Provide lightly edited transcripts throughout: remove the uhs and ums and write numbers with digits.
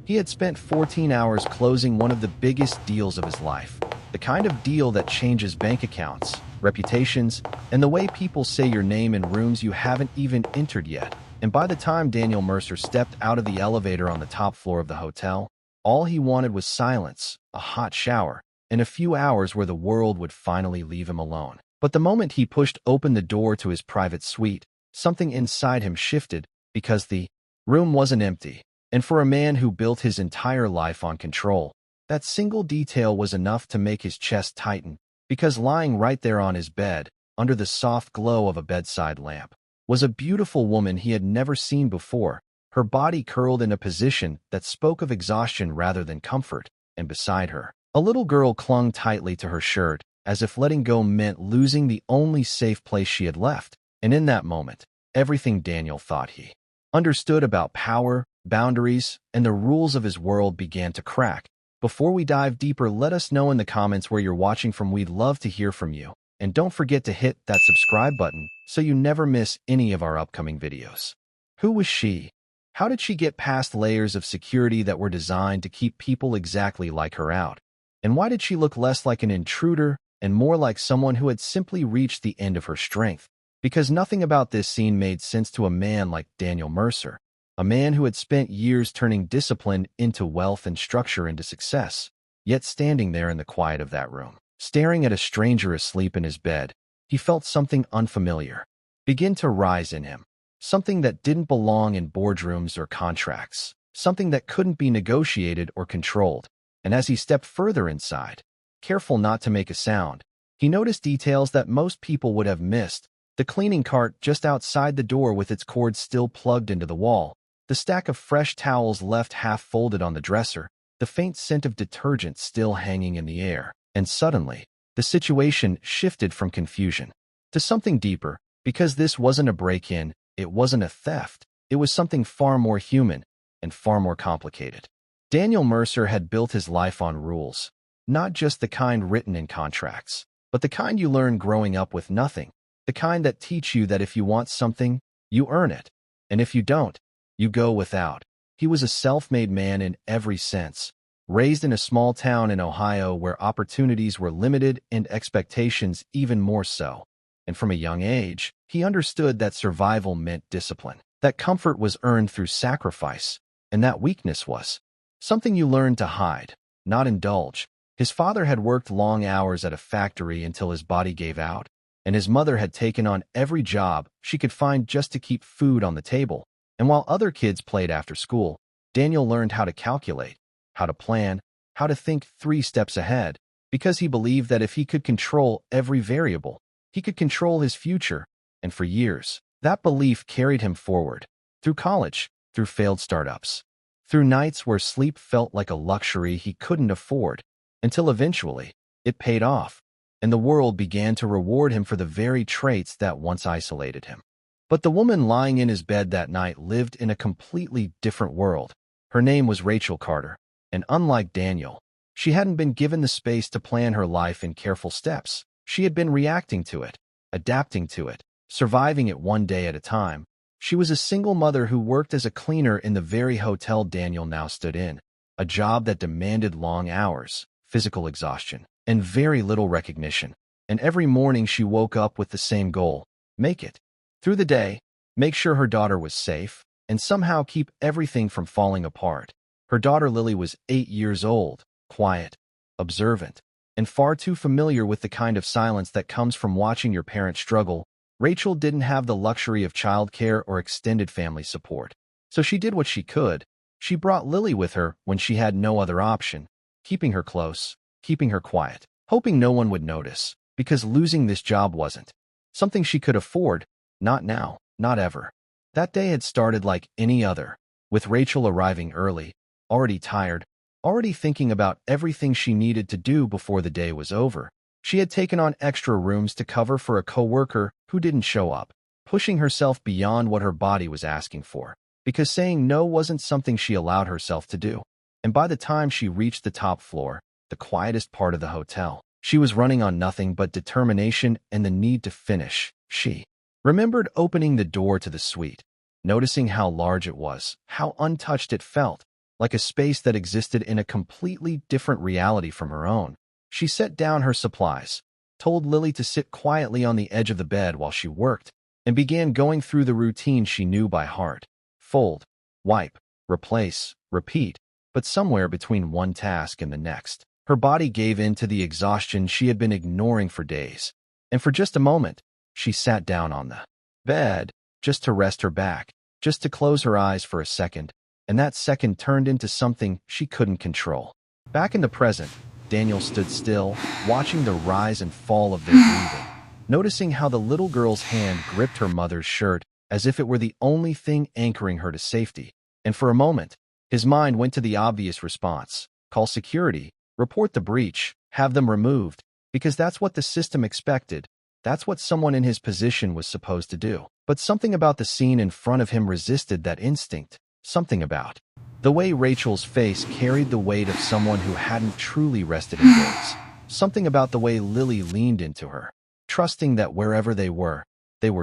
He had spent 14 hours closing one of the biggest deals of his life, the kind of deal that changes bank accounts, reputations, and the way people say your name in rooms you haven't even entered yet. And by the time Daniel Mercer stepped out of the elevator on the top floor of the hotel, all he wanted was silence, a hot shower, and a few hours where the world would finally leave him alone. But the moment he pushed open the door to his private suite, something inside him shifted because the room wasn't empty. And for a man who built his entire life on control, that single detail was enough to make his chest tighten, because lying right there on his bed, under the soft glow of a bedside lamp, was a beautiful woman he had never seen before, her body curled in a position that spoke of exhaustion rather than comfort, and beside her, a little girl clung tightly to her shirt, as if letting go meant losing the only safe place she had left. And in that moment, everything Daniel thought he understood about power, boundaries, and the rules of his world began to crack. Before we dive deeper, let us know in the comments where you're watching from. We'd love to hear from you. And don't forget to hit that subscribe button so you never miss any of our upcoming videos. Who was she? How did she get past layers of security that were designed to keep people exactly like her out? And why did she look less like an intruder and more like someone who had simply reached the end of her strength? Because nothing about this scene made sense to a man like Daniel Mercer, a man who had spent years turning discipline into wealth and structure into success, yet standing there in the quiet of that room, staring at a stranger asleep in his bed, he felt something unfamiliar begin to rise in him, something that didn't belong in boardrooms or contracts, something that couldn't be negotiated or controlled. And as he stepped further inside, careful not to make a sound, he noticed details that most people would have missed: the cleaning cart just outside the door with its cord still plugged into the wall, the stack of fresh towels left half-folded on the dresser, the faint scent of detergent still hanging in the air. And suddenly, the situation shifted from confusion to something deeper, because this wasn't a break-in, it wasn't a theft, it was something far more human and far more complicated. Daniel Mercer had built his life on rules, not just the kind written in contracts, but the kind you learn growing up with nothing, the kind that teach you that if you want something, you earn it, and if you don't, you go without. He was a self-made man in every sense, raised in a small town in Ohio where opportunities were limited and expectations even more so. And from a young age, he understood that survival meant discipline, that comfort was earned through sacrifice, and that weakness was something you learned to hide, not indulge. His father had worked long hours at a factory until his body gave out, and his mother had taken on every job she could find just to keep food on the table. And while other kids played after school, Daniel learned how to calculate, how to plan, how to think 3 steps ahead, because he believed that if he could control every variable, he could control his future. And for years, that belief carried him forward, through college, through failed startups, through nights where sleep felt like a luxury he couldn't afford, until eventually, it paid off, and the world began to reward him for the very traits that once isolated him. But the woman lying in his bed that night lived in a completely different world. Her name was Rachel Carter, and unlike Daniel, she hadn't been given the space to plan her life in careful steps. She had been reacting to it, adapting to it, surviving it one day at a time. She was a single mother who worked as a cleaner in the very hotel Daniel now stood in, a job that demanded long hours, physical exhaustion, and very little recognition. And every morning she woke up with the same goal: make it through the day, make sure her daughter was safe, and somehow keep everything from falling apart. Her daughter Lily was 8 years old, quiet, observant, and far too familiar with the kind of silence that comes from watching your parents struggle. Rachel didn't have the luxury of childcare or extended family support, so she did what she could. She brought Lily with her when she had no other option, keeping her close, keeping her quiet, hoping no one would notice, because losing this job wasn't something she could afford. Not now, not ever. That day had started like any other, with Rachel arriving early, already tired, already thinking about everything she needed to do before the day was over. She had taken on extra rooms to cover for a coworker who didn't show up, pushing herself beyond what her body was asking for, because saying no wasn't something she allowed herself to do. And by the time she reached the top floor, the quietest part of the hotel, she was running on nothing but determination and the need to finish. She remembered opening the door to the suite, noticing how large it was, how untouched it felt, like a space that existed in a completely different reality from her own. She set down her supplies, told Lily to sit quietly on the edge of the bed while she worked, and began going through the routine she knew by heart. Fold, wipe, replace, repeat, but somewhere between one task and the next, her body gave in to the exhaustion she had been ignoring for days. And for just a moment, she sat down on the bed, just to rest her back, just to close her eyes for a second, and that second turned into something she couldn't control. Back in the present, Daniel stood still, watching the rise and fall of their breathing, noticing how the little girl's hand gripped her mother's shirt as if it were the only thing anchoring her to safety. And for a moment, his mind went to the obvious response: call security, report the breach, have them removed, because that's what the system expected. That's what someone in his position was supposed to do. But something about the scene in front of him resisted that instinct. Something about the way Rachel's face carried the weight of someone who hadn't truly rested in days. Something about the way Lily leaned into her, trusting that wherever they were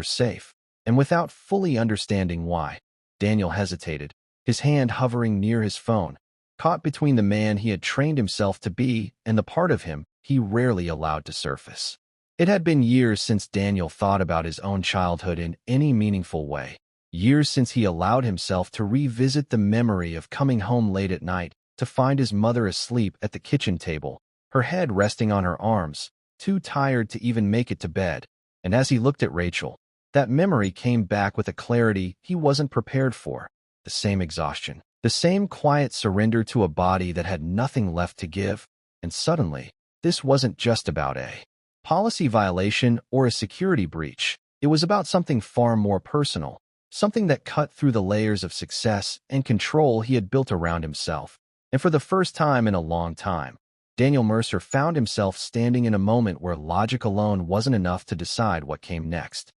safe. And without fully understanding why, Daniel hesitated, his hand hovering near his phone, caught between the man he had trained himself to be and the part of him he rarely allowed to surface. It had been years since Daniel thought about his own childhood in any meaningful way. Years since he allowed himself to revisit the memory of coming home late at night to find his mother asleep at the kitchen table, her head resting on her arms, too tired to even make it to bed. And as he looked at Rachel, that memory came back with a clarity he wasn't prepared for. The same exhaustion, the same quiet surrender to a body that had nothing left to give. And suddenly, this wasn't just about a policy violation or a security breach. It was about something far more personal. Something that cut through the layers of success and control he had built around himself. And for the first time in a long time, Daniel Mercer found himself standing in a moment where logic alone wasn't enough to decide what came next.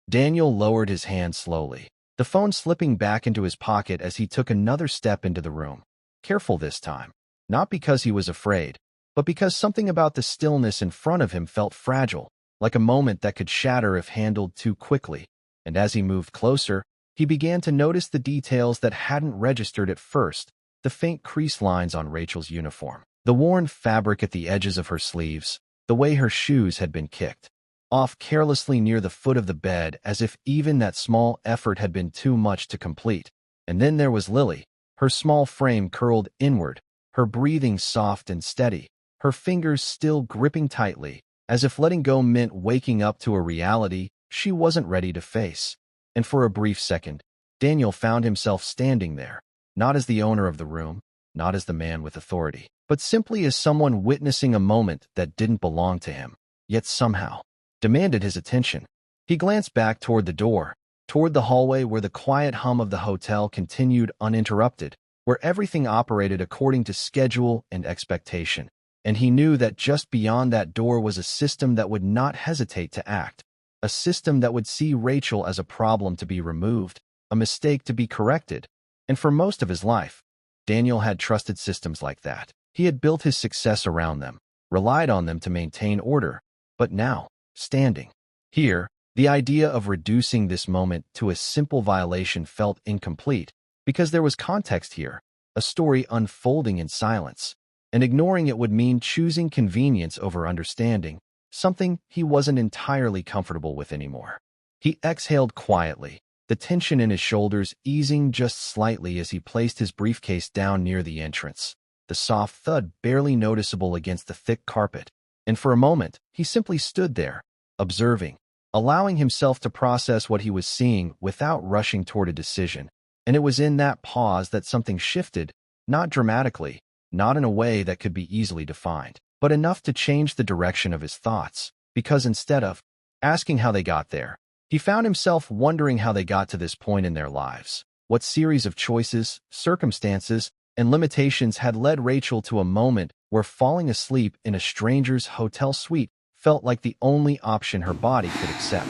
Daniel lowered his hand slowly, the phone slipping back into his pocket as he took another step into the room. Careful this time, not because he was afraid, but because something about the stillness in front of him felt fragile, like a moment that could shatter if handled too quickly. And as he moved closer, he began to notice the details that hadn't registered at first: the faint crease lines on Rachel's uniform, the worn fabric at the edges of her sleeves, the way her shoes had been kicked off carelessly near the foot of the bed, as if even that small effort had been too much to complete. And then there was Lily, her small frame curled inward, her breathing soft and steady, her fingers still gripping tightly, as if letting go meant waking up to a reality she wasn't ready to face. And for a brief second, Daniel found himself standing there, not as the owner of the room, not as the man with authority, but simply as someone witnessing a moment that didn't belong to him, yet somehow demanded his attention. He glanced back toward the door, toward the hallway where the quiet hum of the hotel continued uninterrupted, where everything operated according to schedule and expectation. And he knew that just beyond that door was a system that would not hesitate to act. A system that would see Rachel as a problem to be removed, a mistake to be corrected. And for most of his life, Daniel had trusted systems like that. He had built his success around them, relied on them to maintain order. But now, standing here, the idea of reducing this moment to a simple violation felt incomplete, because there was context here, a story unfolding in silence. And ignoring it would mean choosing convenience over understanding, something he wasn't entirely comfortable with anymore. He exhaled quietly, the tension in his shoulders easing just slightly as he placed his briefcase down near the entrance, the soft thud barely noticeable against the thick carpet. And for a moment, he simply stood there, observing, allowing himself to process what he was seeing without rushing toward a decision. And it was in that pause that something shifted, not dramatically, not in a way that could be easily defined, but enough to change the direction of his thoughts, because instead of asking how they got there, he found himself wondering how they got to this point in their lives. What series of choices, circumstances, and limitations had led Rachel to a moment where falling asleep in a stranger's hotel suite felt like the only option her body could accept.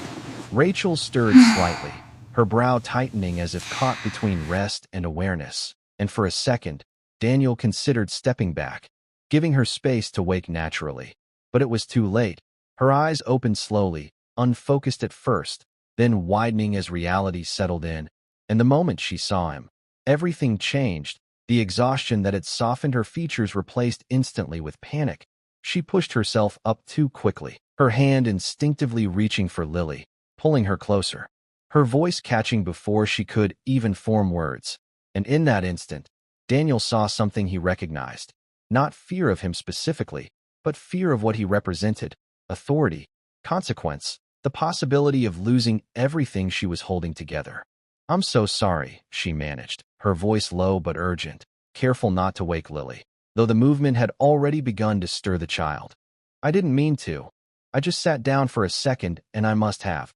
Rachel stirred slightly, her brow tightening as if caught between rest and awareness. And for a second, Daniel considered stepping back, giving her space to wake naturally. But it was too late. Her eyes opened slowly, unfocused at first, then widening as reality settled in. And the moment she saw him, everything changed. The exhaustion that had softened her features replaced instantly with panic. She pushed herself up too quickly, her hand instinctively reaching for Lily, pulling her closer, her voice catching before she could even form words. And in that instant, Daniel saw something he recognized. Not fear of him specifically, but fear of what he represented: authority, consequence, the possibility of losing everything she was holding together. "I'm so sorry," she managed, her voice low but urgent, careful not to wake Lily, though the movement had already begun to stir the child. "I didn't mean to. I just sat down for a second and I must have."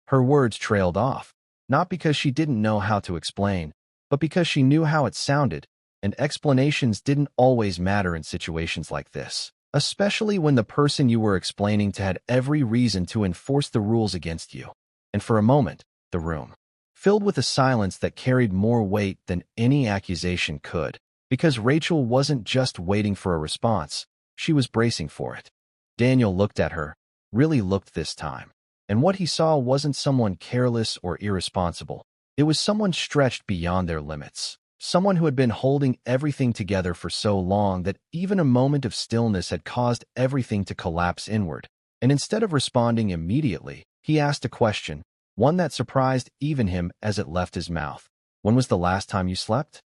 Her words trailed off, not because she didn't know how to explain, but because she knew how it sounded, and explanations didn't always matter in situations like this, especially when the person you were explaining to had every reason to enforce the rules against you. And for a moment, the room filled with a silence that carried more weight than any accusation could, because Rachel wasn't just waiting for a response, she was bracing for it. Daniel looked at her, really looked this time, and what he saw wasn't someone careless or irresponsible. It was someone stretched beyond their limits, someone who had been holding everything together for so long that even a moment of stillness had caused everything to collapse inward. And instead of responding immediately, he asked a question, one that surprised even him as it left his mouth. "When was the last time you slept?"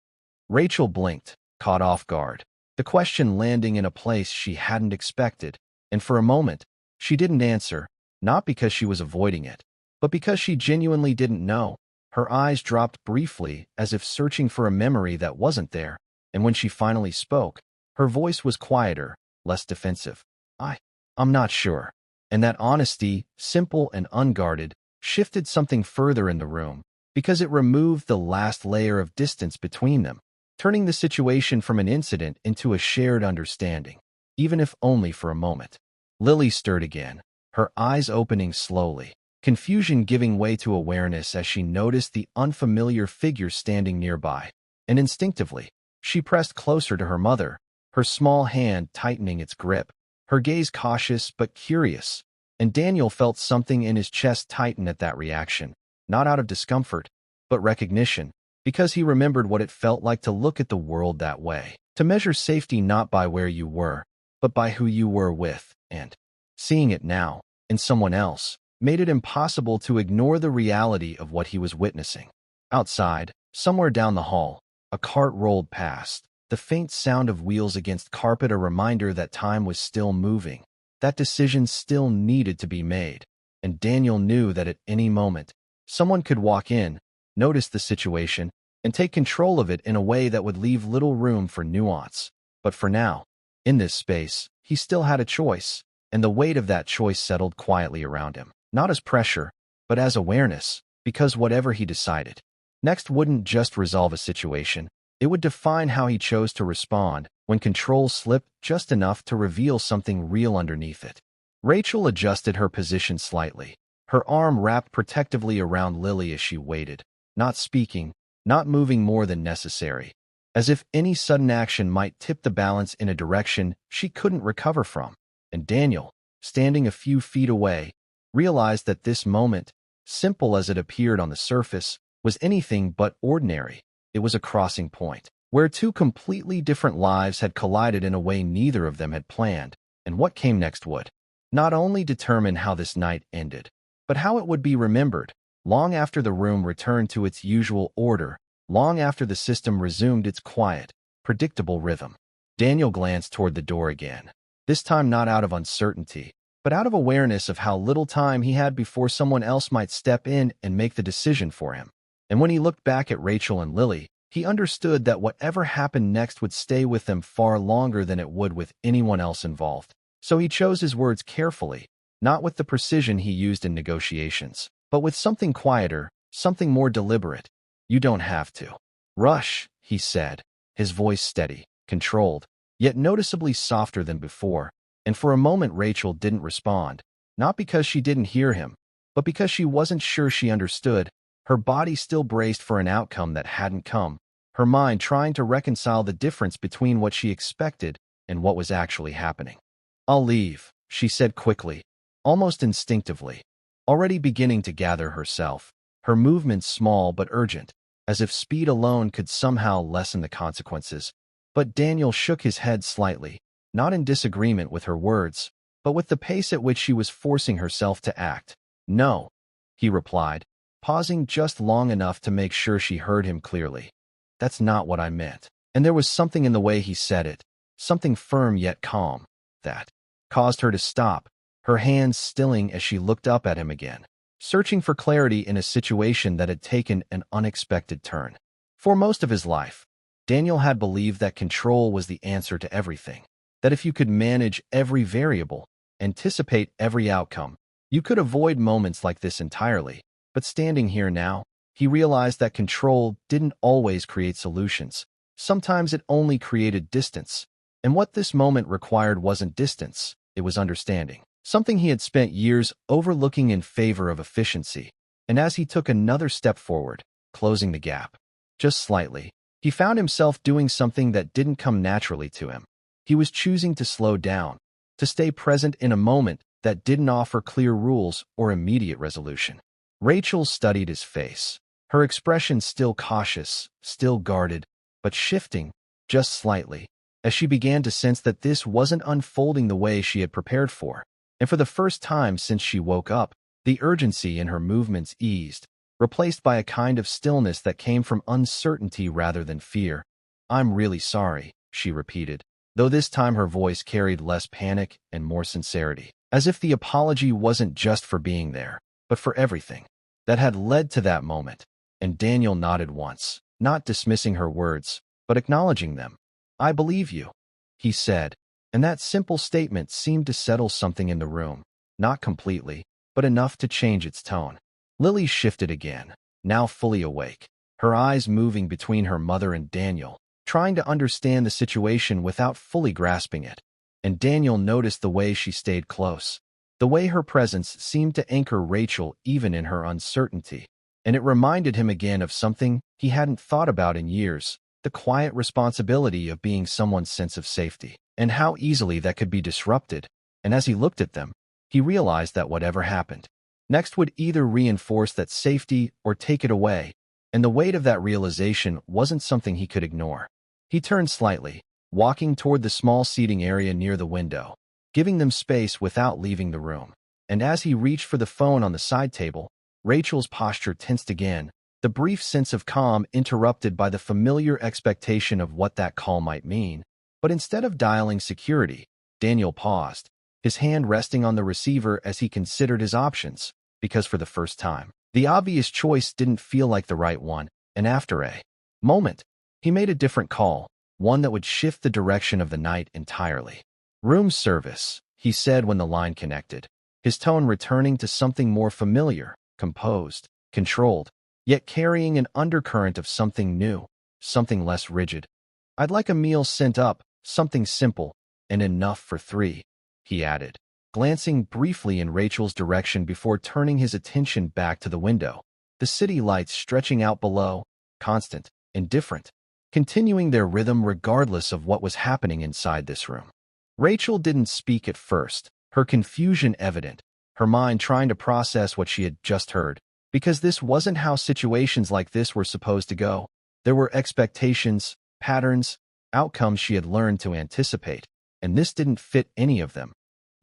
Rachel blinked, caught off guard, the question landing in a place she hadn't expected, and for a moment, she didn't answer, not because she was avoiding it, but because she genuinely didn't know. Her eyes dropped briefly as if searching for a memory that wasn't there, and when she finally spoke, her voice was quieter, less defensive. I'm not sure." And that honesty, simple and unguarded, shifted something further in the room, because it removed the last layer of distance between them, turning the situation from an incident into a shared understanding, even if only for a moment. Lily stirred again, her eyes opening slowly, confusion giving way to awareness as she noticed the unfamiliar figure standing nearby, and instinctively, she pressed closer to her mother, her small hand tightening its grip, her gaze cautious but curious. And Daniel felt something in his chest tighten at that reaction, not out of discomfort, but recognition, because he remembered what it felt like to look at the world that way, to measure safety not by where you were, but by who you were with, and seeing it now, in someone else, made it impossible to ignore the reality of what he was witnessing. Outside, somewhere down the hall, a cart rolled past, the faint sound of wheels against carpet a reminder that time was still moving, that decision still needed to be made, and Daniel knew that at any moment, someone could walk in, notice the situation, and take control of it in a way that would leave little room for nuance. But for now, in this space, he still had a choice, and the weight of that choice settled quietly around him, not as pressure, but as awareness, because whatever he decided next wouldn't just resolve a situation, it would define how he chose to respond when control slipped just enough to reveal something real underneath it. Rachel adjusted her position slightly, her arm wrapped protectively around Lily as she waited, not speaking, not moving more than necessary, as if any sudden action might tip the balance in a direction she couldn't recover from. And Daniel, standing a few feet away, realized that this moment, simple as it appeared on the surface, was anything but ordinary. It was a crossing point, where two completely different lives had collided in a way neither of them had planned, and what came next would not only determine how this night ended, but how it would be remembered, long after the room returned to its usual order, long after the system resumed its quiet, predictable rhythm. Daniel glanced toward the door again, this time not out of uncertainty, but out of awareness of how little time he had before someone else might step in and make the decision for him. And when he looked back at Rachel and Lily, he understood that whatever happened next would stay with them far longer than it would with anyone else involved. So he chose his words carefully, not with the precision he used in negotiations, but with something quieter, something more deliberate. "You don't have to rush," he said, his voice steady, controlled, yet noticeably softer than before. And for a moment Rachel didn't respond, not because she didn't hear him, but because she wasn't sure she understood. Her body still braced for an outcome that hadn't come, her mind trying to reconcile the difference between what she expected and what was actually happening. "I'll leave," she said quickly, almost instinctively, already beginning to gather herself, her movements small but urgent, as if speed alone could somehow lessen the consequences. But Daniel shook his head slightly, not in disagreement with her words, but with the pace at which she was forcing herself to act. "No," he replied, pausing just long enough to make sure she heard him clearly. "That's not what I meant." And there was something in the way he said it, something firm yet calm, that caused her to stop, her hands stilling as she looked up at him again, searching for clarity in a situation that had taken an unexpected turn. For most of his life, Daniel had believed that control was the answer to everything, that if you could manage every variable, anticipate every outcome, you could avoid moments like this entirely. But standing here now, he realized that control didn't always create solutions. Sometimes it only created distance. And what this moment required wasn't distance, it was understanding. Something he had spent years overlooking in favor of efficiency. And as he took another step forward, closing the gap, just slightly, he found himself doing something that didn't come naturally to him. He was choosing to slow down, to stay present in a moment that didn't offer clear rules or immediate resolution. Rachel studied his face, her expression still cautious, still guarded, but shifting, just slightly, as she began to sense that this wasn't unfolding the way she had prepared for. And for the first time since she woke up, the urgency in her movements eased, replaced by a kind of stillness that came from uncertainty rather than fear. "I'm really sorry," she repeated, though this time her voice carried less panic and more sincerity, as if the apology wasn't just for being there, but for everything that had led to that moment. And Daniel nodded once, not dismissing her words, but acknowledging them. "I believe you," he said, and that simple statement seemed to settle something in the room, not completely, but enough to change its tone. Lily shifted again, now fully awake, her eyes moving between her mother and Daniel, trying to understand the situation without fully grasping it. And Daniel noticed the way she stayed close, the way her presence seemed to anchor Rachel even in her uncertainty. And it reminded him again of something he hadn't thought about in years, the quiet responsibility of being someone's sense of safety, and how easily that could be disrupted. And as he looked at them, he realized that whatever happened next would either reinforce that safety or take it away, and the weight of that realization wasn't something he could ignore. He turned slightly, walking toward the small seating area near the window, giving them space without leaving the room. And as he reached for the phone on the side table, Rachel's posture tensed again, the brief sense of calm interrupted by the familiar expectation of what that call might mean. But instead of dialing security, Daniel paused, his hand resting on the receiver as he considered his options, because for the first time, the obvious choice didn't feel like the right one, and after a moment, he made a different call, one that would shift the direction of the night entirely. "Room service," he said when the line connected, his tone returning to something more familiar, composed, controlled, yet carrying an undercurrent of something new, something less rigid. "I'd like a meal sent up, something simple, and enough for 3, he added, glancing briefly in Rachel's direction before turning his attention back to the window, the city lights stretching out below, constant, indifferent, continuing their rhythm regardless of what was happening inside this room. Rachel didn't speak at first, her confusion evident, her mind trying to process what she had just heard, because this wasn't how situations like this were supposed to go. There were expectations, patterns, outcomes she had learned to anticipate, and this didn't fit any of them.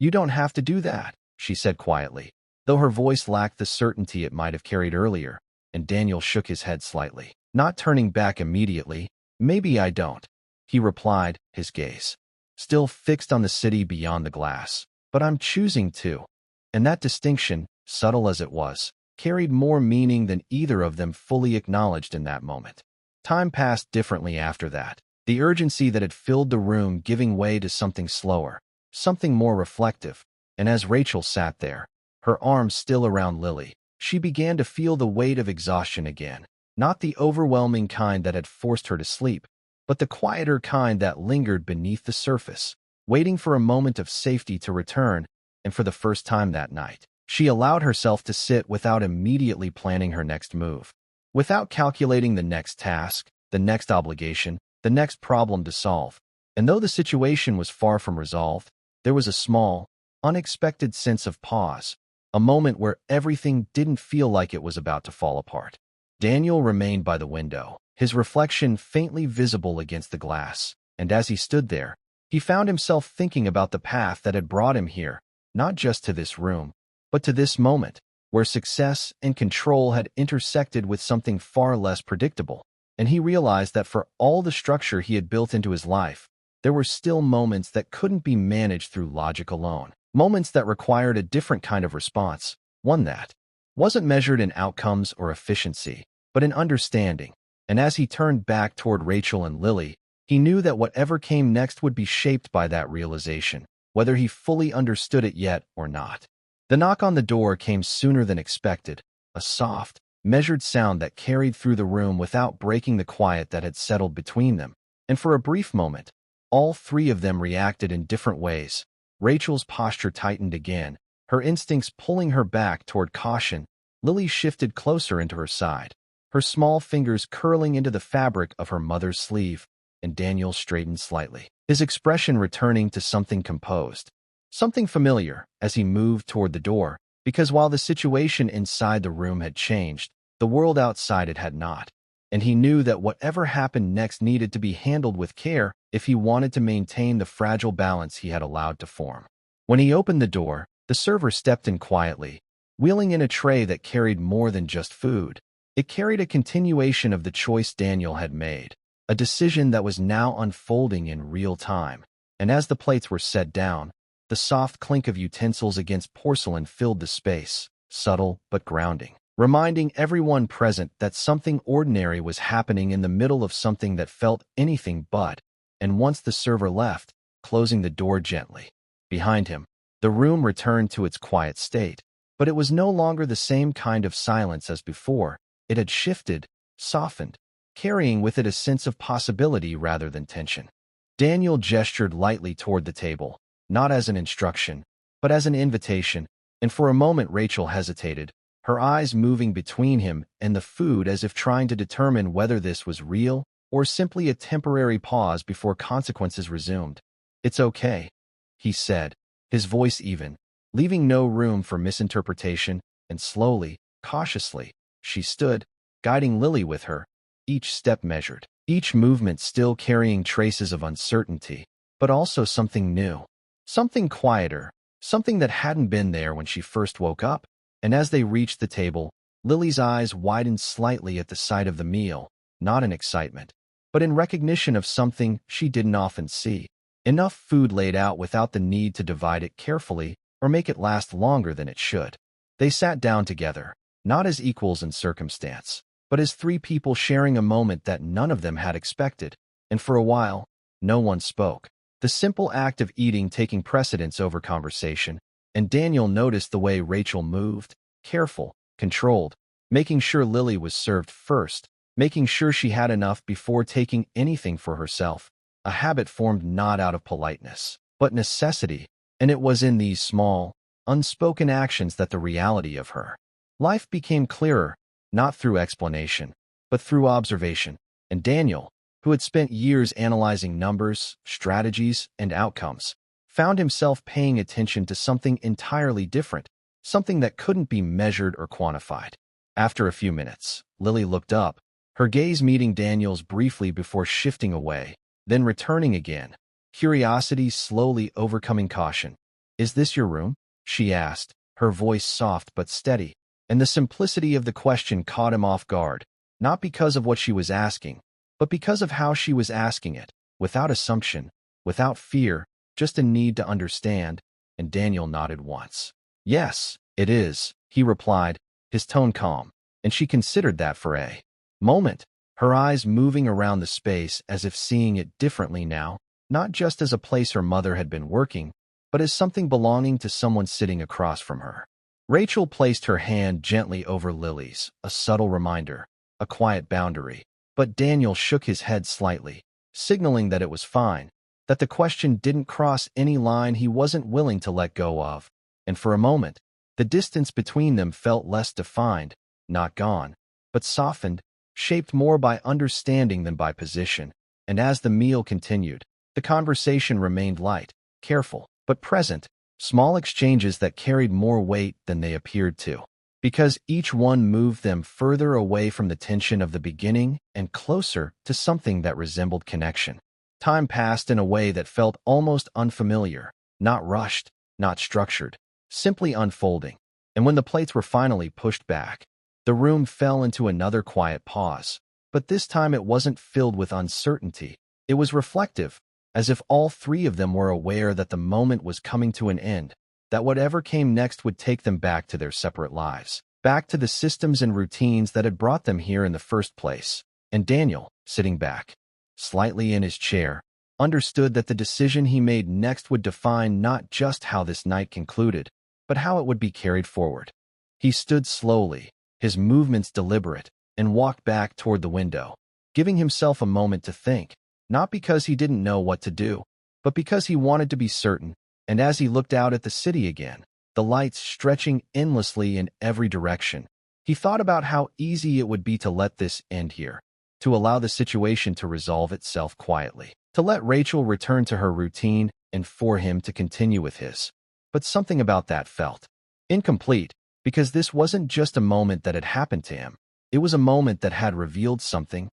"You don't have to do that," she said quietly, though her voice lacked the certainty it might have carried earlier, and Daniel shook his head slightly, not turning back immediately. "Maybe I don't," he replied, his gaze still fixed on the city beyond the glass. "But I'm choosing to." And that distinction, subtle as it was, carried more meaning than either of them fully acknowledged in that moment. Time passed differently after that, the urgency that had filled the room giving way to something slower, something more reflective. And as Rachel sat there, her arms still around Lily, she began to feel the weight of exhaustion again, not the overwhelming kind that had forced her to sleep, but the quieter kind that lingered beneath the surface, waiting for a moment of safety to return. And for the first time that night, she allowed herself to sit without immediately planning her next move, without calculating the next task, the next obligation, the next problem to solve. And though the situation was far from resolved, there was a small, unexpected sense of pause, a moment where everything didn't feel like it was about to fall apart. Daniel remained by the window, his reflection faintly visible against the glass, and as he stood there, he found himself thinking about the path that had brought him here, not just to this room, but to this moment, where success and control had intersected with something far less predictable. And he realized that for all the structure he had built into his life, there were still moments that couldn't be managed through logic alone. Moments that required a different kind of response, one that wasn't measured in outcomes or efficiency, but in understanding. And as he turned back toward Rachel and Lily, he knew that whatever came next would be shaped by that realization, whether he fully understood it yet or not. The knock on the door came sooner than expected, a soft, measured sound that carried through the room without breaking the quiet that had settled between them. And for a brief moment, all three of them reacted in different ways. Rachel's posture tightened again, her instincts pulling her back toward caution. Lily shifted closer into her side, her small fingers curling into the fabric of her mother's sleeve, and Daniel straightened slightly, his expression returning to something composed, something familiar as he moved toward the door, because while the situation inside the room had changed, the world outside it had not, and he knew that whatever happened next needed to be handled with care if he wanted to maintain the fragile balance he had allowed to form. When he opened the door, the server stepped in quietly, wheeling in a tray that carried more than just food. It carried a continuation of the choice Daniel had made, a decision that was now unfolding in real time. And as the plates were set down, the soft clink of utensils against porcelain filled the space, subtle but grounding, reminding everyone present that something ordinary was happening in the middle of something that felt anything but. And once the server left, closing the door gently behind him, the room returned to its quiet state. But it was no longer the same kind of silence as before. It had shifted, softened, carrying with it a sense of possibility rather than tension. Daniel gestured lightly toward the table, not as an instruction, but as an invitation, and for a moment Rachel hesitated, her eyes moving between him and the food as if trying to determine whether this was real or simply a temporary pause before consequences resumed. "It's okay," he said, his voice even, leaving no room for misinterpretation, and slowly, cautiously, she stood, guiding Lily with her, each step measured, each movement still carrying traces of uncertainty, but also something new, something quieter, something that hadn't been there when she first woke up. And as they reached the table, Lily's eyes widened slightly at the sight of the meal, not in excitement, but in recognition of something she didn't often see. Enough food laid out without the need to divide it carefully or make it last longer than it should. They sat down together, not as equals in circumstance, but as three people sharing a moment that none of them had expected. And for a while, no one spoke, the simple act of eating taking precedence over conversation. And Daniel noticed the way Rachel moved, careful, controlled, making sure Lily was served first, making sure she had enough before taking anything for herself, a habit formed not out of politeness, but necessity. And it was in these small, unspoken actions that the reality of her life became clearer, not through explanation, but through observation. And Daniel, who had spent years analyzing numbers, strategies, and outcomes, found himself paying attention to something entirely different, something that couldn't be measured or quantified. After a few minutes, Lily looked up, her gaze meeting Daniel's briefly before shifting away, then returning again, curiosity slowly overcoming caution. "Is this your room?" she asked, her voice soft but steady, and the simplicity of the question caught him off guard, not because of what she was asking, but because of how she was asking it, without assumption, without fear, just a need to understand. And Daniel nodded once. "Yes, it is," he replied, his tone calm, and she considered that for a moment, her eyes moving around the space as if seeing it differently now, not just as a place her mother had been working, but as something belonging to someone sitting across from her. Rachel placed her hand gently over Lily's, a subtle reminder, a quiet boundary, but Daniel shook his head slightly, signaling that it was fine, that the question didn't cross any line he wasn't willing to let go of. And for a moment, the distance between them felt less defined, not gone, but softened, shaped more by understanding than by position. And as the meal continued, the conversation remained light, careful, but present, small exchanges that carried more weight than they appeared to. because each one moved them further away from the tension of the beginning and closer to something that resembled connection. Time passed in a way that felt almost unfamiliar, not rushed, not structured, simply unfolding. And when the plates were finally pushed back, the room fell into another quiet pause. But this time it wasn't filled with uncertainty. It was reflective, as if all three of them were aware that the moment was coming to an end, that whatever came next would take them back to their separate lives, back to the systems and routines that had brought them here in the first place. And Daniel, sitting back, slightly in his chair, understood that the decision he made next would define not just how this night concluded, but how it would be carried forward. He stood slowly, his movements deliberate, and walked back toward the window, giving himself a moment to think, not because he didn't know what to do, but because he wanted to be certain. And as he looked out at the city again, the lights stretching endlessly in every direction, he thought about how easy it would be to let this end here, to allow the situation to resolve itself quietly, to let Rachel return to her routine and for him to continue with his. But something about that felt incomplete, because this wasn't just a moment that had happened to him. It was a moment that had revealed something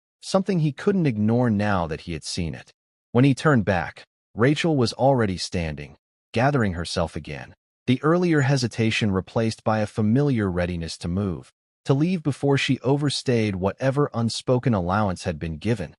he couldn't ignore now that he had seen it. When he turned back, Rachel was already standing, gathering herself again, the earlier hesitation replaced by a familiar readiness to move, to leave before she overstayed whatever unspoken allowance had been given.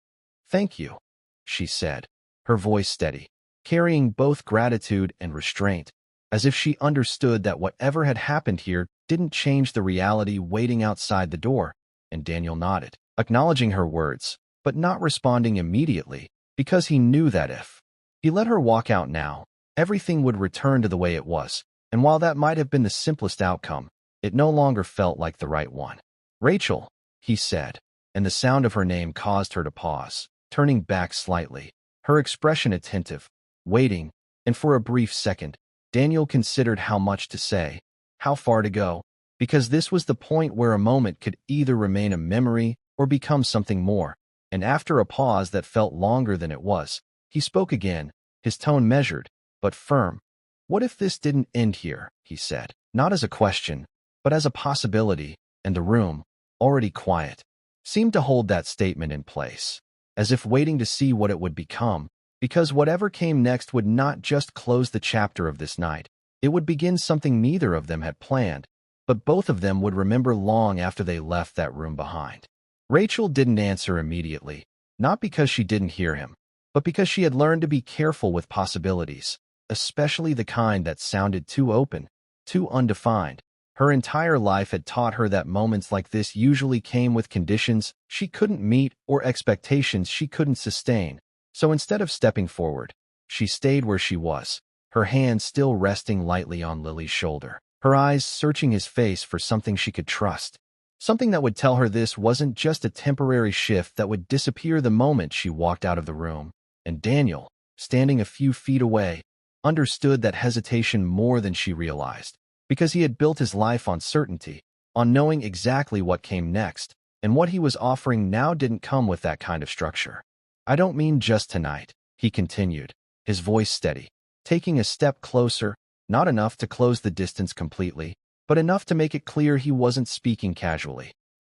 "Thank you," she said, her voice steady, carrying both gratitude and restraint, as if she understood that whatever had happened here didn't change the reality waiting outside the door. And Daniel nodded, acknowledging her words, but not responding immediately, because he knew that if he let her walk out now, everything would return to the way it was, and while that might have been the simplest outcome, it no longer felt like the right one. "Rachel," he said, and the sound of her name caused her to pause, turning back slightly, her expression attentive, waiting, and for a brief second, Daniel considered how much to say, how far to go, because this was the point where a moment could either remain a memory or become something more. And after a pause that felt longer than it was, he spoke again, his tone measured, but firm. "What if this didn't end here?" he said, not as a question, but as a possibility, and the room, already quiet, seemed to hold that statement in place, as if waiting to see what it would become, because whatever came next would not just close the chapter of this night, it would begin something neither of them had planned, but both of them would remember long after they left that room behind. Rachel didn't answer immediately, not because she didn't hear him, but because she had learned to be careful with possibilities, especially the kind that sounded too open, too undefined. Her entire life had taught her that moments like this usually came with conditions she couldn't meet or expectations she couldn't sustain. So instead of stepping forward, she stayed where she was, her hand still resting lightly on Lily's shoulder, her eyes searching his face for something she could trust, something that would tell her this wasn't just a temporary shift that would disappear the moment she walked out of the room. And Daniel, standing a few feet away, understood that hesitation more than she realized, because he had built his life on certainty, on knowing exactly what came next, and what he was offering now didn't come with that kind of structure. "I don't mean just tonight," he continued, his voice steady, taking a step closer, not enough to close the distance completely, but enough to make it clear he wasn't speaking casually.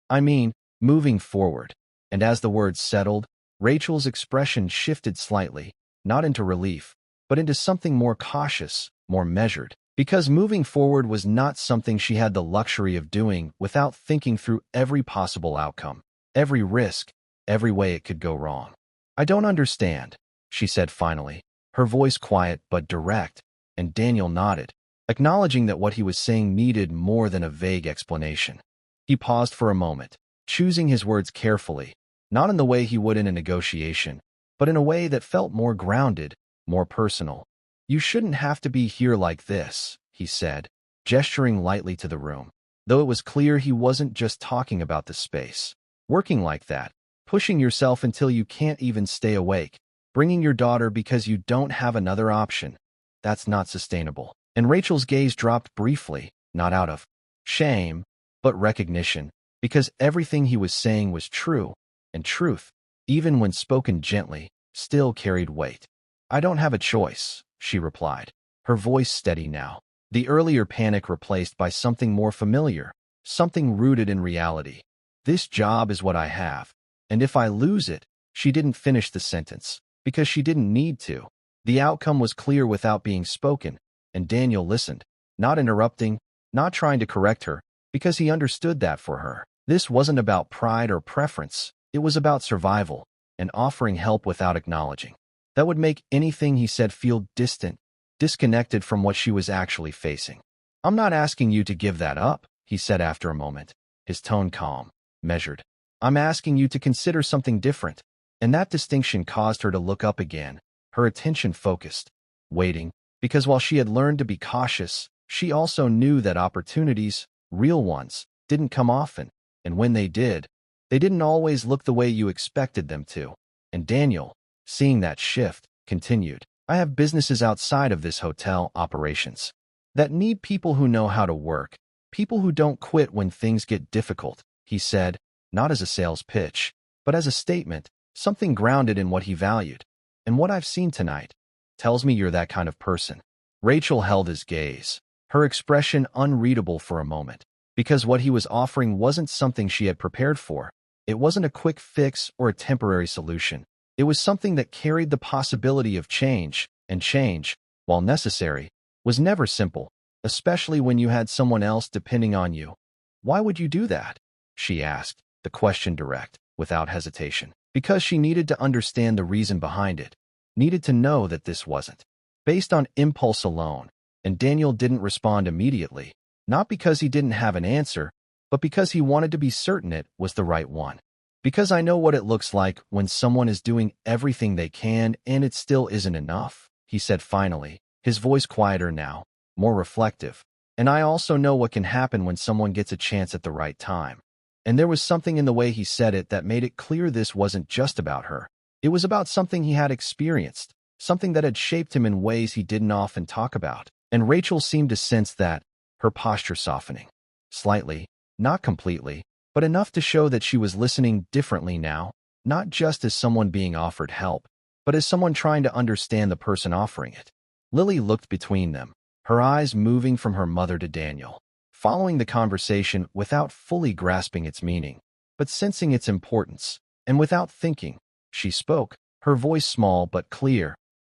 "I mean, moving forward." And as the words settled, Rachel's expression shifted slightly, not into relief, but into something more cautious, more measured, because moving forward was not something she had the luxury of doing without thinking through every possible outcome, every risk, every way it could go wrong. "I don't understand," she said finally, her voice quiet but direct, and Daniel nodded, acknowledging that what he was saying needed more than a vague explanation. He paused for a moment, choosing his words carefully, not in the way he would in a negotiation, but in a way that felt more grounded, more personal. "You shouldn't have to be here like this," he said, gesturing lightly to the room, though it was clear he wasn't just talking about the space. "Working like that, pushing yourself until you can't even stay awake, bringing your daughter because you don't have another option, that's not sustainable." And Rachel's gaze dropped briefly, not out of shame, but recognition, because everything he was saying was true, and truth, even when spoken gently, still carried weight. "I don't have a choice," she replied, her voice steady now, the earlier panic replaced by something more familiar, something rooted in reality. This job is what I have, and if I lose it, she didn't finish the sentence, because she didn't need to. The outcome was clear without being spoken, and Daniel listened, not interrupting, not trying to correct her, because he understood that for her, this wasn't about pride or preference, it was about survival, and offering help without acknowledging. That would make anything he said feel distant, disconnected from what she was actually facing. "I'm not asking you to give that up," he said after a moment, his tone calm, measured. "I'm asking you to consider something different." And that distinction caused her to look up again, her attention focused, waiting, because while she had learned to be cautious, she also knew that opportunities, real ones, didn't come often, and when they didn't always look the way you expected them to. And Daniel, seeing that shift, continued, "I have businesses outside of this hotel operations that need people who know how to work, people who don't quit when things get difficult," he said, not as a sales pitch, but as a statement, something grounded in what he valued. "And what I've seen tonight tells me you're that kind of person." Rachel held his gaze, her expression unreadable for a moment, because what he was offering wasn't something she had prepared for. It wasn't a quick fix or a temporary solution. It was something that carried the possibility of change, and change, while necessary, was never simple, especially when you had someone else depending on you. "Why would you do that?" she asked, the question direct, without hesitation, because she needed to understand the reason behind it, needed to know that this wasn't based on impulse alone, and Daniel didn't respond immediately, not because he didn't have an answer, but because he wanted to be certain it was the right one. "Because I know what it looks like when someone is doing everything they can and it still isn't enough," he said finally, his voice quieter now, more reflective. "And I also know what can happen when someone gets a chance at the right time." And there was something in the way he said it that made it clear this wasn't just about her. It was about something he had experienced, something that had shaped him in ways he didn't often talk about. And Rachel seemed to sense that, her posture softening. Slightly, not completely, but enough to show that she was listening differently now, not just as someone being offered help, but as someone trying to understand the person offering it. Lily looked between them, her eyes moving from her mother to Daniel, following the conversation without fully grasping its meaning, but sensing its importance, and without thinking, she spoke, her voice small but clear.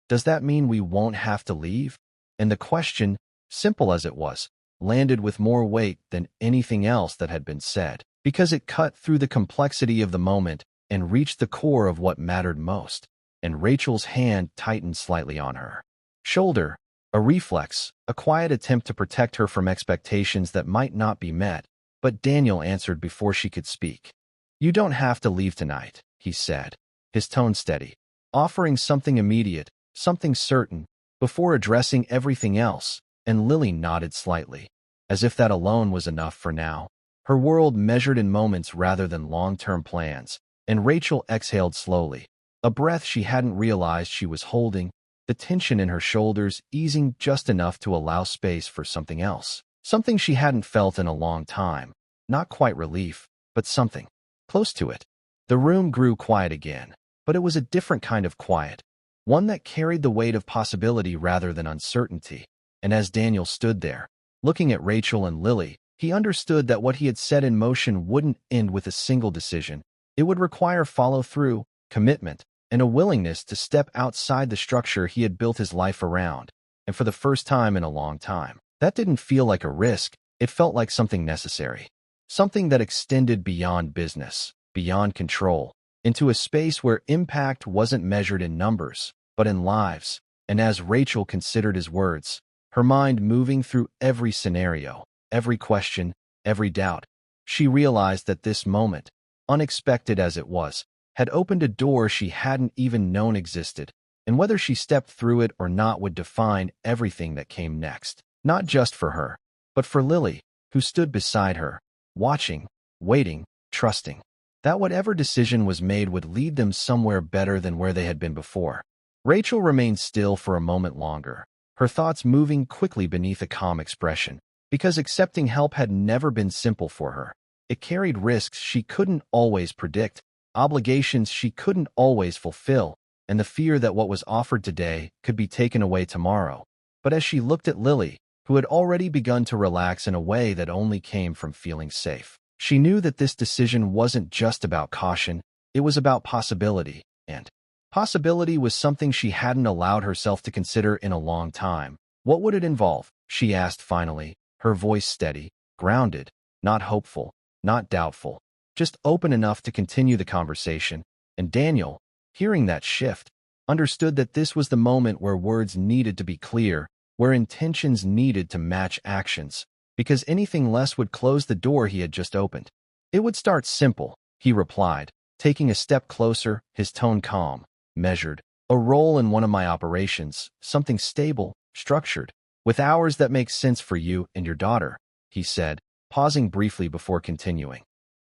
"Does that mean we won't have to leave?" And the question, simple as it was, landed with more weight than anything else that had been said, because it cut through the complexity of the moment and reached the core of what mattered most. And Rachel's hand tightened slightly on her shoulder, a reflex, a quiet attempt to protect her from expectations that might not be met, but Daniel answered before she could speak. "You don't have to leave tonight," he said, his tone steady, offering something immediate, something certain, before addressing everything else, and Lily nodded slightly, as if that alone was enough for now. Her world measured in moments rather than long-term plans, and Rachel exhaled slowly, a breath she hadn't realized she was holding, the tension in her shoulders easing just enough to allow space for something else, something she hadn't felt in a long time, not quite relief, but something close to it. The room grew quiet again, but it was a different kind of quiet, one that carried the weight of possibility rather than uncertainty. And as Daniel stood there, looking at Rachel and Lily, he understood that what he had set in motion wouldn't end with a single decision. It would require follow-through, commitment, and a willingness to step outside the structure he had built his life around. And for the first time in a long time, that didn't feel like a risk, it felt like something necessary. Something that extended beyond business, beyond control, into a space where impact wasn't measured in numbers, but in lives. And as Rachel considered his words, her mind moving through every scenario, every question, every doubt, she realized that this moment, unexpected as it was, had opened a door she hadn't even known existed, and whether she stepped through it or not would define everything that came next, not just for her, but for Lily, who stood beside her, watching, waiting, trusting that whatever decision was made would lead them somewhere better than where they had been before. Rachel remained still for a moment longer, her thoughts moving quickly beneath a calm expression, because accepting help had never been simple for her. It carried risks she couldn't always predict, obligations she couldn't always fulfill, and the fear that what was offered today could be taken away tomorrow. But as she looked at Lily, who had already begun to relax in a way that only came from feeling safe. She knew that this decision wasn't just about caution, it was about possibility, and possibility was something she hadn't allowed herself to consider in a long time. What would it involve? She asked finally, her voice steady, grounded, not hopeful, not doubtful, just open enough to continue the conversation. And Daniel, hearing that shift, understood that this was the moment where words needed to be clear, where intentions needed to match actions, because anything less would close the door he had just opened. It would start simple, he replied, taking a step closer, his tone calm, measured. A role in one of my operations, something stable, structured, with hours that make sense for you and your daughter, he said, pausing briefly before continuing.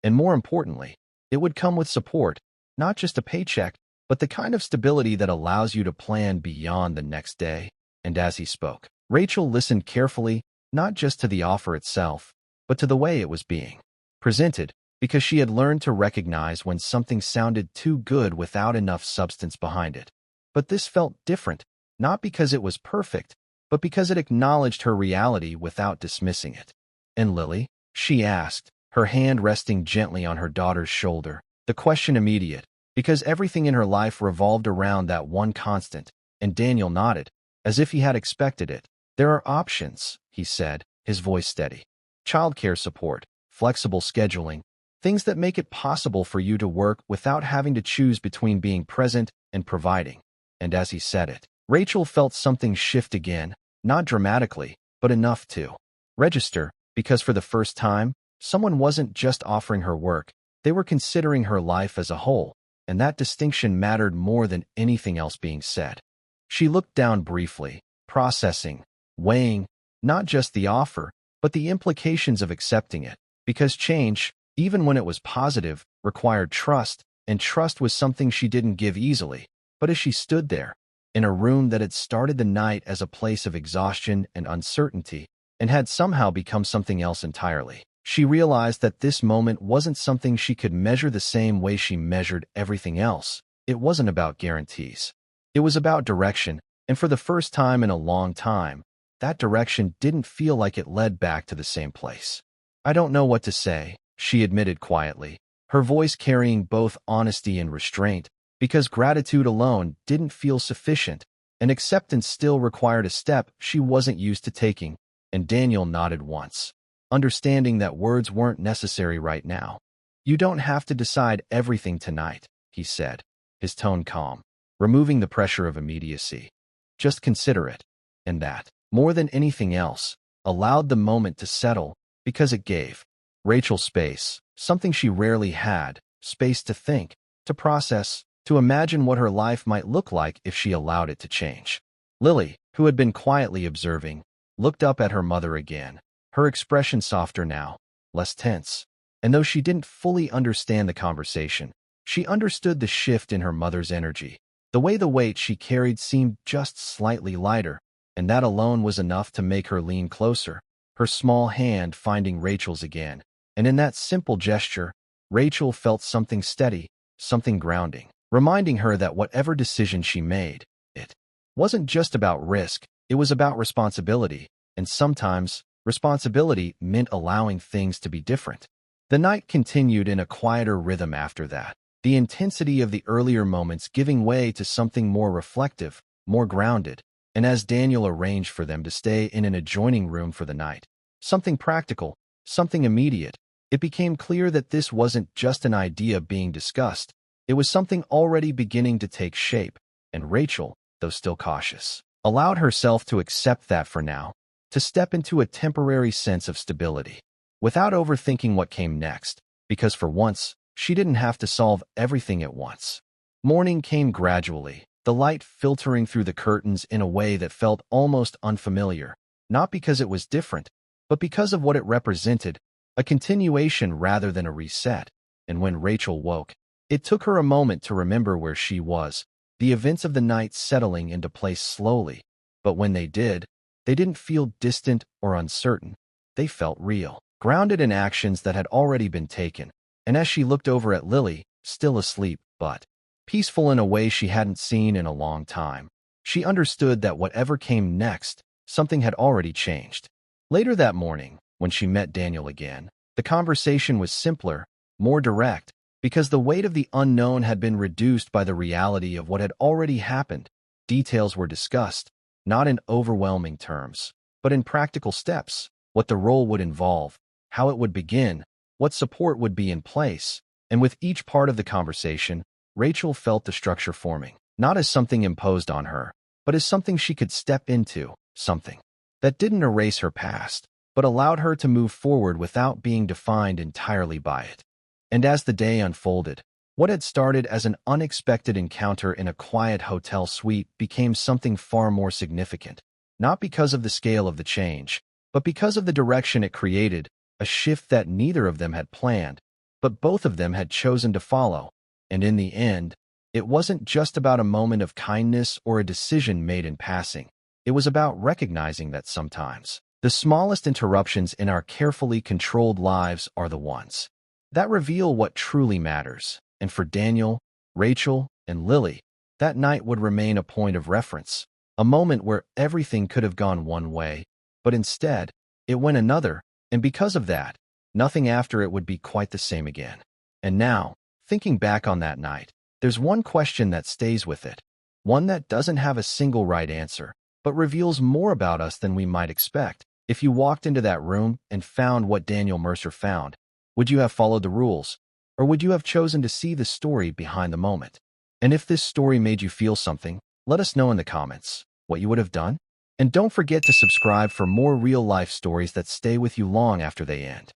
And more importantly, it would come with support, not just a paycheck, but the kind of stability that allows you to plan beyond the next day. And as he spoke, Rachel listened carefully, not just to the offer itself, but to the way it was being presented, because she had learned to recognize when something sounded too good without enough substance behind it. But this felt different, not because it was perfect, but because it acknowledged her reality without dismissing it. And Lily? She asked, her hand resting gently on her daughter's shoulder, the question immediate, because everything in her life revolved around that one constant, and Daniel nodded, as if he had expected it. There are options, he said, his voice steady. Childcare support, flexible scheduling, things that make it possible for you to work without having to choose between being present and providing. And as he said it, Rachel felt something shift again, not dramatically, but enough to register, because for the first time, someone wasn't just offering her work, they were considering her life as a whole, and that distinction mattered more than anything else being said. She looked down briefly, processing, weighing, not just the offer, but the implications of accepting it, because change, even when it was positive, required trust, and trust was something she didn't give easily. But as she stood there, in a room that had started the night as a place of exhaustion and uncertainty, and had somehow become something else entirely, she realized that this moment wasn't something she could measure the same way she measured everything else. It wasn't about guarantees. It was about direction, and for the first time in a long time, that direction didn't feel like it led back to the same place. I don't know what to say, she admitted quietly, her voice carrying both honesty and restraint, because gratitude alone didn't feel sufficient, and acceptance still required a step she wasn't used to taking, and Daniel nodded once, understanding that words weren't necessary right now. You don't have to decide everything tonight, he said, his tone calm, removing the pressure of immediacy. Just consider it, and that, more than anything else, allowed the moment to settle, because it gave Rachel space, something she rarely had, space to think, to process, to imagine what her life might look like if she allowed it to change. Lily, who had been quietly observing, looked up at her mother again, her expression softer now, less tense. And though she didn't fully understand the conversation, she understood the shift in her mother's energy. The way the weight she carried seemed just slightly lighter, and that alone was enough to make her lean closer, her small hand finding Rachel's again. And in that simple gesture, Rachel felt something steady, something grounding, reminding her that whatever decision she made, it wasn't just about risk, it was about responsibility, and sometimes, responsibility meant allowing things to be different. The night continued in a quieter rhythm after that, the intensity of the earlier moments giving way to something more reflective, more grounded, and as Daniel arranged for them to stay in an adjoining room for the night, something practical, something immediate, it became clear that this wasn't just an idea being discussed, it was something already beginning to take shape, and Rachel, though still cautious, allowed herself to accept that for now, to step into a temporary sense of stability, without overthinking what came next, because for once, she didn't have to solve everything at once. Morning came gradually, the light filtering through the curtains in a way that felt almost unfamiliar, not because it was different, but because of what it represented, a continuation rather than a reset. And when Rachel woke, it took her a moment to remember where she was, the events of the night settling into place slowly. But when they did, they didn't feel distant or uncertain. They felt real, grounded in actions that had already been taken. And as she looked over at Lily, still asleep, but peaceful in a way she hadn't seen in a long time, she understood that whatever came next, something had already changed. Later that morning, when she met Daniel again, the conversation was simpler, more direct, because the weight of the unknown had been reduced by the reality of what had already happened. Details were discussed, not in overwhelming terms, but in practical steps: what the role would involve, how it would begin, what support would be in place. And with each part of the conversation, Rachel felt the structure forming, not as something imposed on her, but as something she could step into, something that didn't erase her past, but allowed her to move forward without being defined entirely by it. And as the day unfolded, what had started as an unexpected encounter in a quiet hotel suite became something far more significant, not because of the scale of the change, but because of the direction it created, a shift that neither of them had planned, but both of them had chosen to follow. And in the end, it wasn't just about a moment of kindness or a decision made in passing. It was about recognizing that sometimes the smallest interruptions in our carefully controlled lives are the ones that reveal what truly matters. And for Daniel, Rachel, and Lily, that night would remain a point of reference, a moment where everything could have gone one way, but instead, it went another, and because of that, nothing after it would be quite the same again. And now, thinking back on that night, there's one question that stays with it, one that doesn't have a single right answer, but reveals more about us than we might expect. If you walked into that room and found what Daniel Mercer found, would you have followed the rules, or would you have chosen to see the story behind the moment? And if this story made you feel something, let us know in the comments what you would have done. And don't forget to subscribe for more real-life stories that stay with you long after they end.